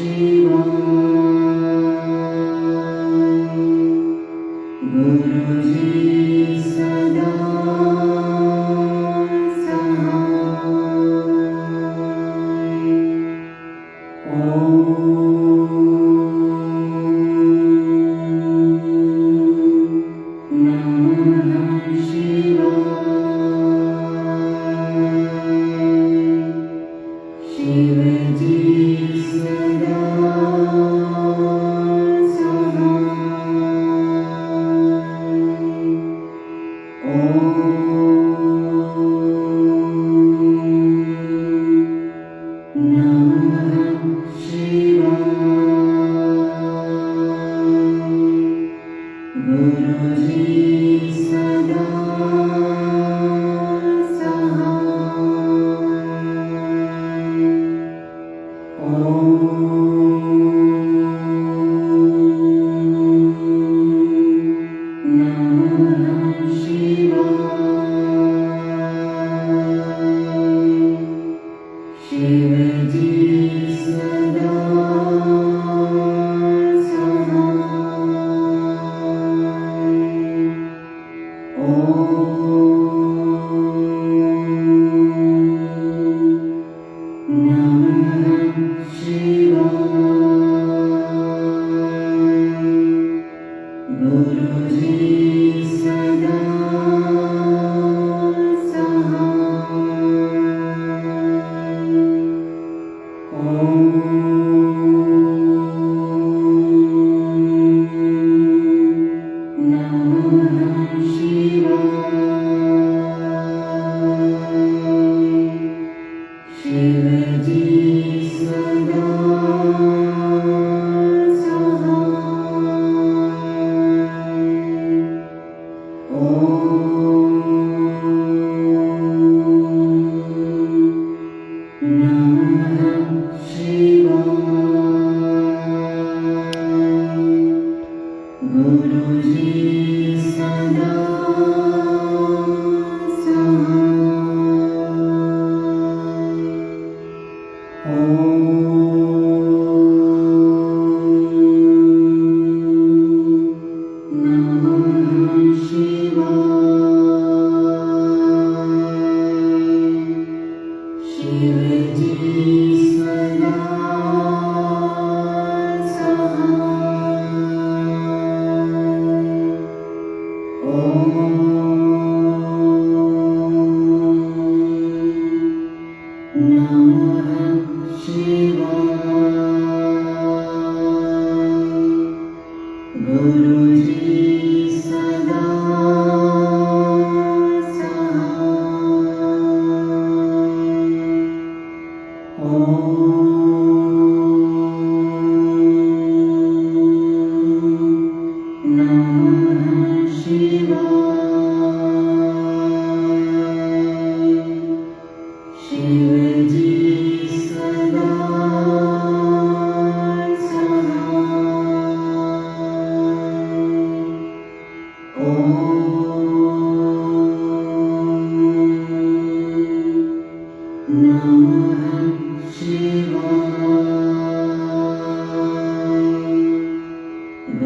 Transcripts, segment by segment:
Shiva.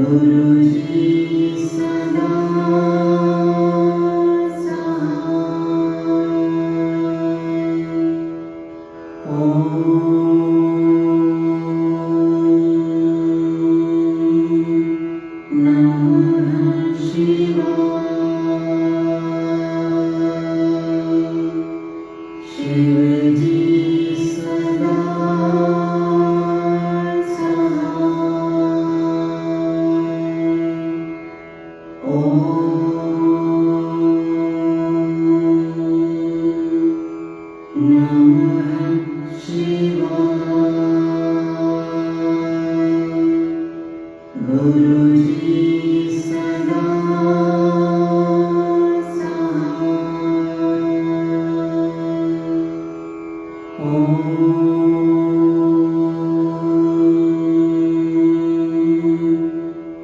गुरुजी सदा सहाय। नमः शिवाय। शिवजी सदा गुरुजी सदा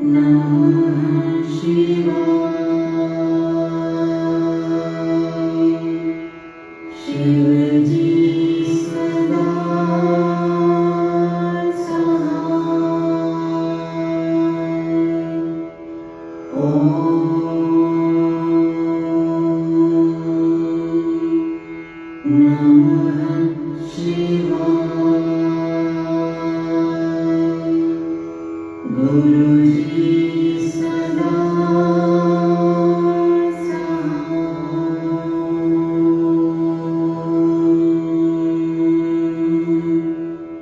नमः शिवाय। शिवजी सदा नमः शिवाय। गुरुजी सदा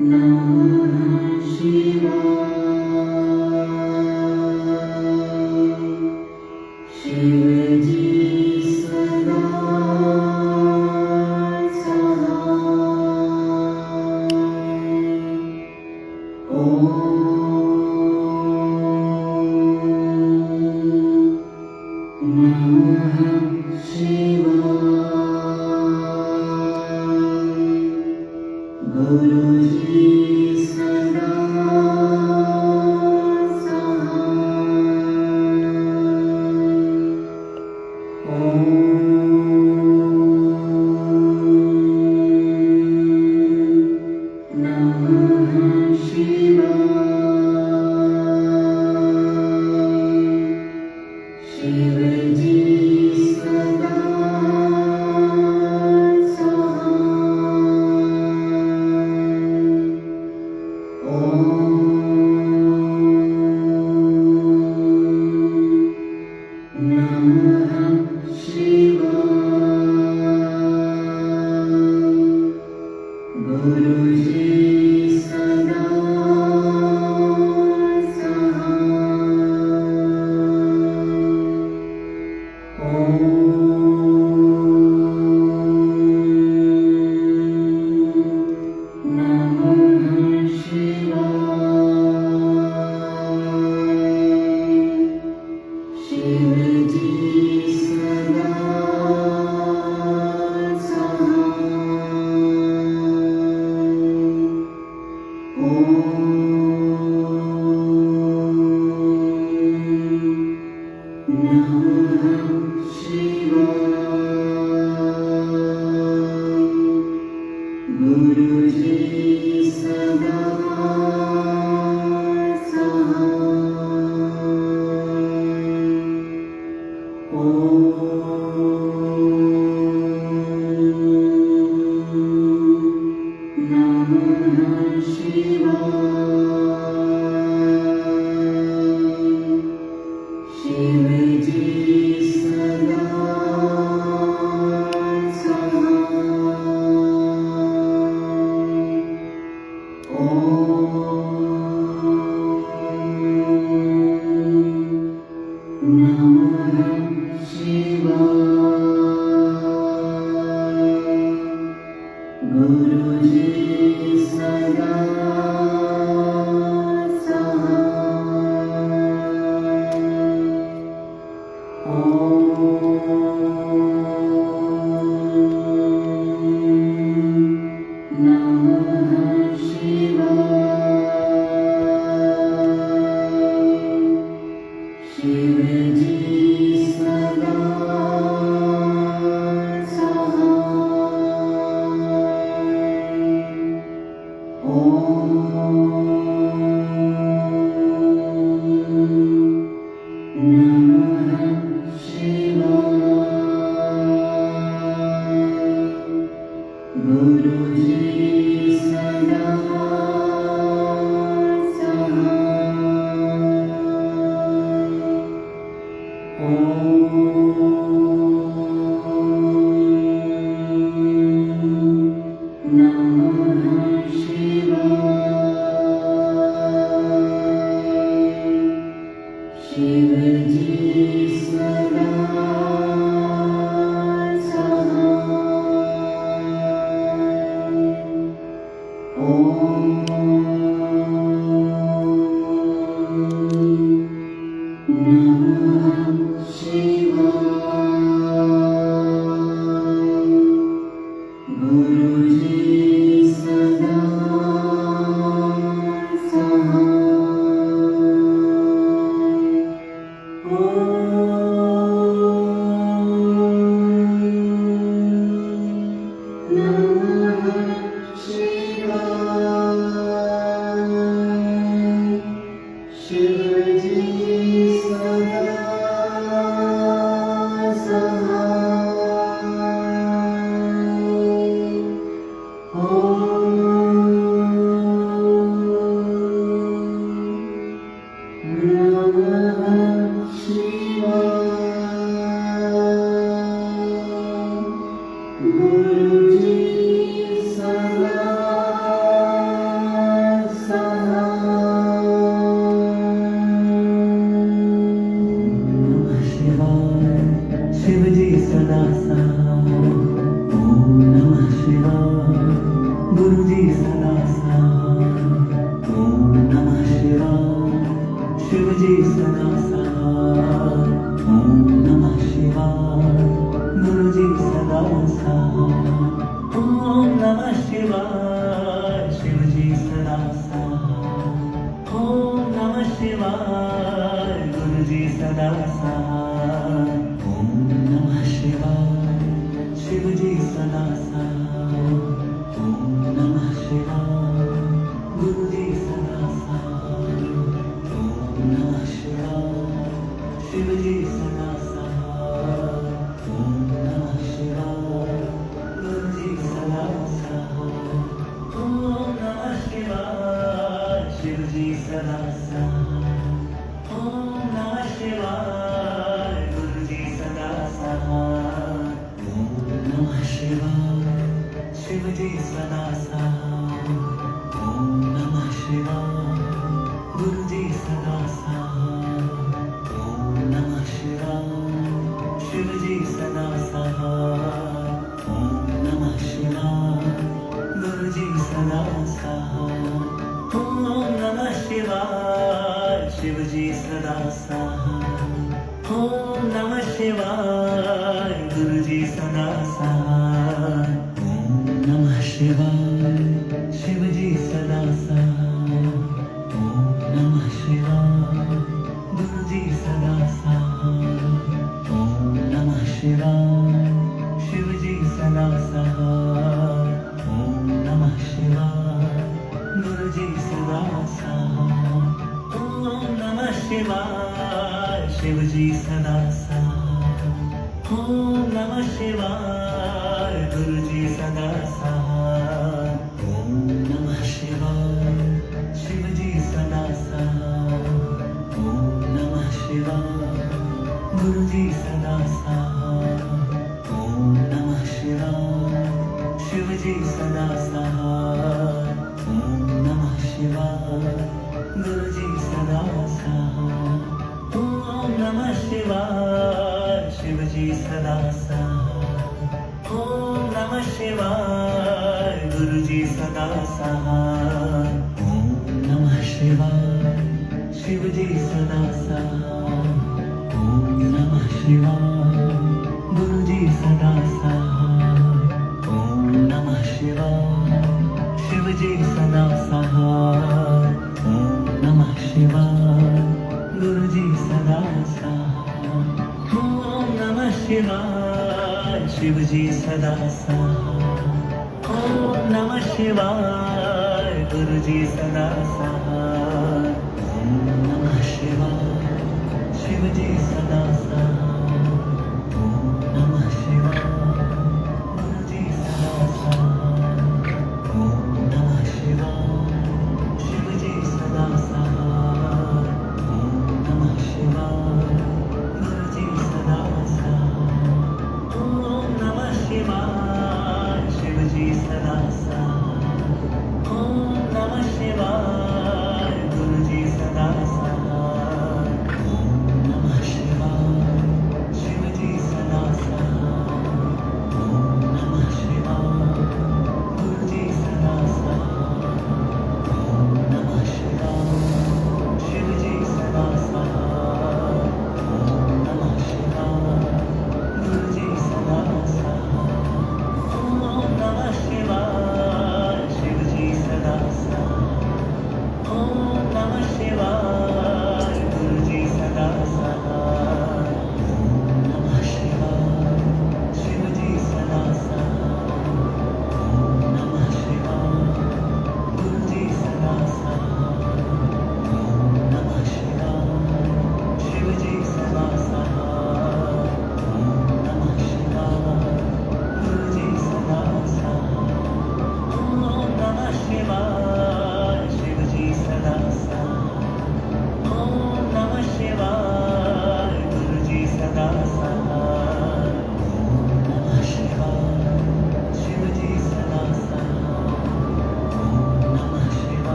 नमः शिवाय। शिवजी सदा सहाय। शिवजी सदा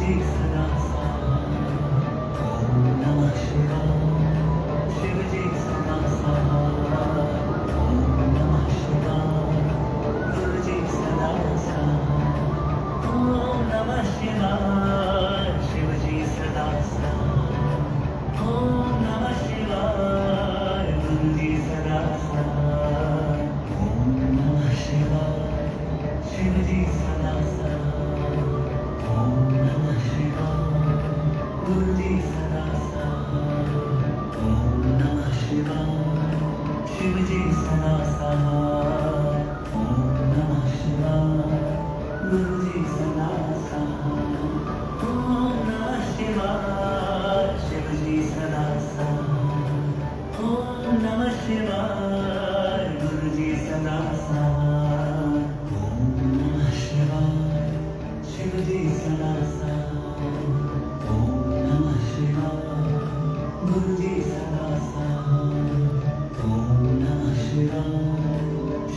शिवजी सदा साथ ओम नमः शिवाय शिवजी सदा साथ ओम नमः शिवाय गुरुजी सदा साथ ओम नमः शिवाय शिवजी सदा साथ ओम नमः शिवाय गुरुजी सदा साथ ओम नमः शिवाय शिवजी सदा साथ ओम नमः शिवाय गुरुजी सदा साथ ओम नमः शिवाय शिवजी सदा साथ ओम नमः शिवाय गुरुजी सदा साथ ओम नमः शिवाय शिवजी सदा साथ ओम नमः शिवाय गुरुजी सदा साथ ओम नमः शिवाय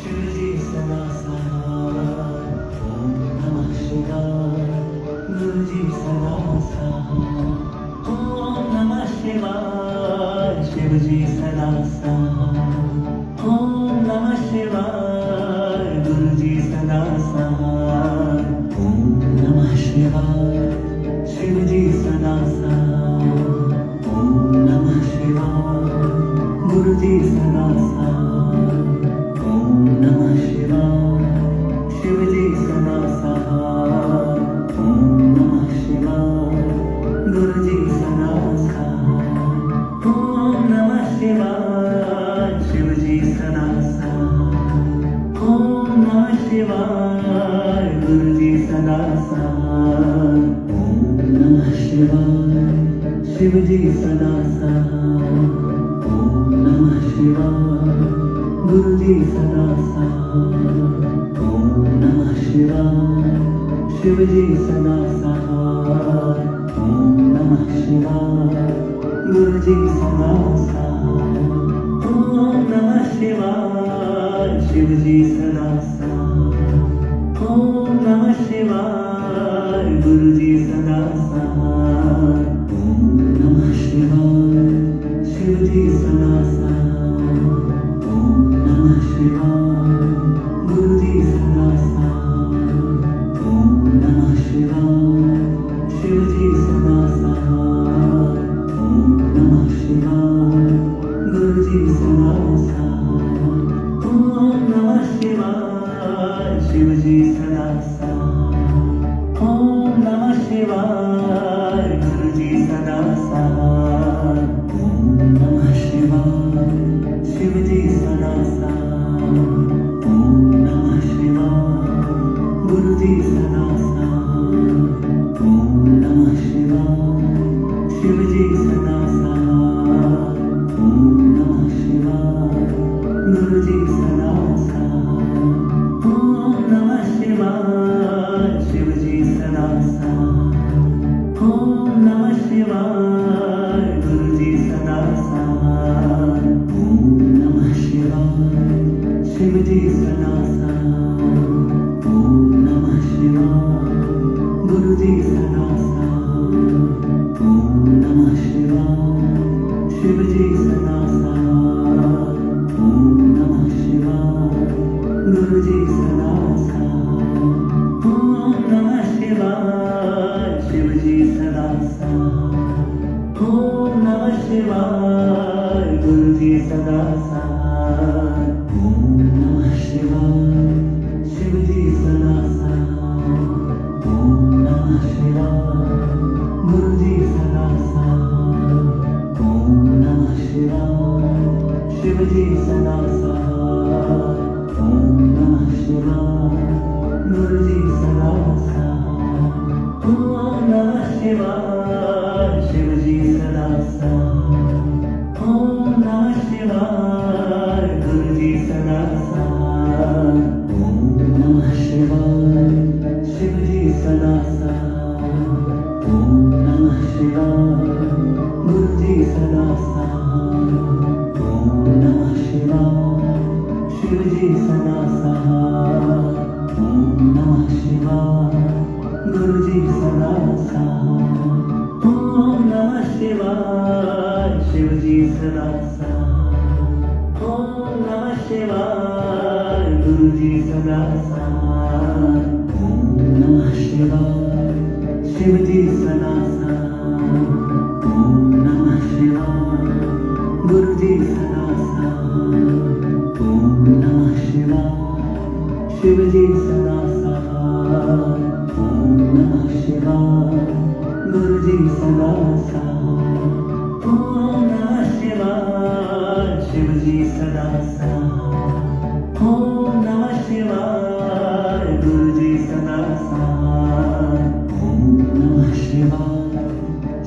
शिवजी सदा साथ ओम नमः शिवाय गुरुजी सदा साथ ओम नमः शिवाय शिवजी सदा साथ ओम नमः शिवाय गुरुजी सदा साथ ओम नमः शिवाय शिवजी सदा साथ ओम नमः शिवाय गुरुजी सदा साथ ओम नमः शिवाय शिवजी सदा साथ ओम नमः शिवाय गुरुजी सदा साथ ओम नमः शिवाय शिवजी सदा साथ ओम नमः शिवाय गुरुजी सदा साथ ओम नमः शिवाय शिवजी सदा साथ ओम नमः शिवाय गुरुजी सदा साथ ओम नमः शिवाय शिवजी सदा साथ ओम नमः शिवाय गुरुजी सदा साथ ओम नमः शिवाय शिवजी सदा साथ ओम नमः शिवाय गुरुजी सदा साथ ओम नमः शिवाय शिवजी सदा साथ ओम नमः शिवाय गुरुजी सदा साथ ओम नमः शिवाय शिवजी सदा साथ ओम नमः शिवाय गुरुजी सदा साथ ओम नमः शिवाय शिवजी सदा साथ ओम नमः शिवाय गुरुजी सदा साथ ओम नमः शिवाय शिवजी सदा साथ ओम नमः शिवाय गुरुजी सदा साथ ओम नमः शिवाय शिवजी सदा साथ ओम नमः शिवाय गुरुजी सदा साथ ओम नमः शिवाय शिवजी सदा साथ ओम नमः शिवाय गुरुजी सदा साथ ओम नमः शिवाय शिवजी सदा साथ ओम नमः शिवाय गुरुजी सदा साथ ओम नमः शिवाय शिवजी सदा साथ ओम नमः शिवाय गुरुजी सदा साथ ओम नमः शिवाय शिवजी सदा साथ ओम नमः शिवाय गुरुजी सदा साथ ओम नमः शिवाय शिवजी सदा साथ ओम नमः शिवाय गुरुजी सदा साथ ओम नमः शिवाय शिवजी सदा साथ ओम नमः शिवाय गुरुजी सदा साथ ओम नमः शिवाय शिवजी सदा साथ ओम नमः शिवाय गुरुजी सदा साथ ओम नमः शिवाय शिवजी सदा साथ ओम नमः शिवाय गुरुजी सदा साथ ओम नमः शिवाय शिवजी सदा साथ ओम नमः शिवाय गुरुजी सदा साथ ओम नमः शिवाय शिवजी सदा साथ ओम नमः शिवाय गुरुजी सदा साथ साथ ओम नमः शिवाय शिवजी सदा साथ ओम नमः शिवाय गुरुजी सदा साथ ओम नमः शिवाय शिवजी सदा साथ ओम नमः शिवाय गुरुजी सदा साथ ओम नमः शिवाय शिवजी सदा साथ ओम नमः शिवाय गुरुजी सदा साथ ओम नमः शिवाय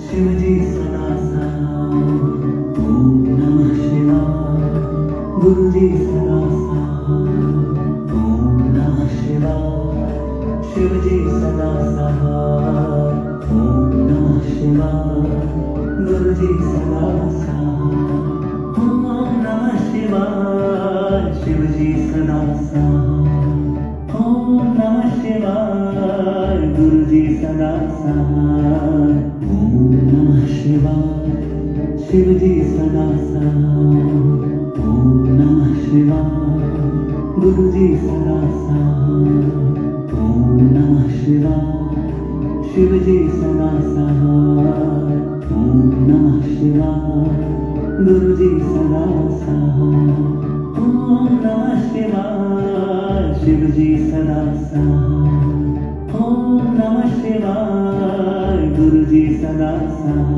शिवजी सदा साथ ओम नमः शिवाय गुरुजी सदा साथ ओम नमः शिवाय शिवजी सदा साथ ओम नमः शिवाय गुरुजी सदा साथ ओम नमः शिवाय शिवजी सदा साथ ओम नमः शिवाय गुरुजी सदा साथ ओम नमः शिवाय शिवजी सदा साथ ओम नमः शिवाय गुरुजी सदा साथ ओम नमः शिवाय शिवजी सदा साथ ओम नमः शिवाय गुरुजी सदा साथ ओम नमः शिवाय शिवजी सदा साथ ओम नमः शिवाय गुरुजी सदा साथ